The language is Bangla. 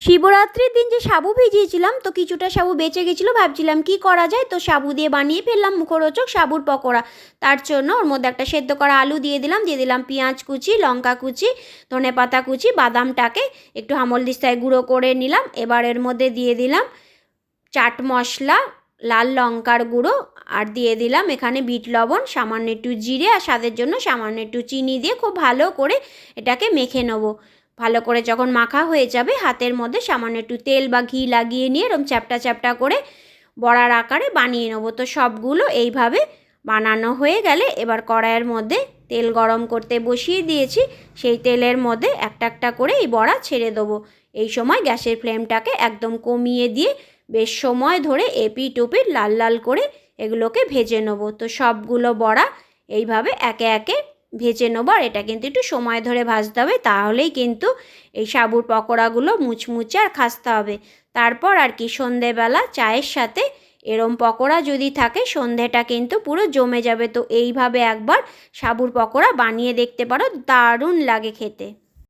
শিবরাত্রির দিন যে সাবু ভিজিয়েছিলাম, তো কিছুটা সাবু বেঁচে গেছিলো, ভাবছিলাম কি করা যায়, তো সাবু দিয়ে বানিয়ে ফেললাম মুখরোচক সাবুর পকোড়া। তার জন্য ওর মধ্যে একটা সেদ্ধ করা আলু দিয়ে দিলাম পেঁয়াজ কুচি, লঙ্কা কুচি, ধনেপাতা কুচি, বাদামটাকে একটু হামলদিস্তায় গুঁড়ো করে নিলাম। এবার এর মধ্যে দিয়ে দিলাম চাট মশলা, লাল লঙ্কার গুঁড়ো, আর দিয়ে দিলাম এখানে বিট লবণ, সামান্য একটু জিরে, আর স্বাদের জন্য সামান্য একটু চিনি দিয়ে খুব ভালো করে এটাকে মেখে নেবো। ভালো করে যখন মাখা হয়ে যাবে, হাতের মধ্যে সামান্য একটু তেল বা ঘি লাগিয়ে নিয়ে এরকম চ্যাপটা চ্যাপটা করে বড়ার আকারে বানিয়ে নেবো। তো সবগুলো এইভাবে বানানো হয়ে গেলে এবার কড়াইয়ের মধ্যে তেল গরম করতে বসিয়ে দিয়েছি। সেই তেলের মধ্যে একটা একটা করে এই বড়া ছেড়ে দেবো। এই সময় গ্যাসের ফ্লেমটাকে একদম কমিয়ে দিয়ে বেশ সময় ধরে এপিট ওপিট লাল লাল করে এগুলোকে ভেজে নেবো। তো সবগুলো বড়া এইভাবে একে একে ভেজে নেবো। আর এটা কিন্তু একটু সময় ধরে ভাজতে হবে, তাহলেই কিন্তু এই সাবুর পকোড়াগুলো মুচমুচে আর খাস্তা হবে। তারপর আর কি, সন্ধেবেলা চায়ের সাথে এরম পকোড়া যদি থাকে, সন্ধেটা কিন্তু পুরো জমে যাবে। তো এইভাবে একবার সাবুর পকোড়া বানিয়ে দেখতে পারো, দারুণ লাগে খেতে।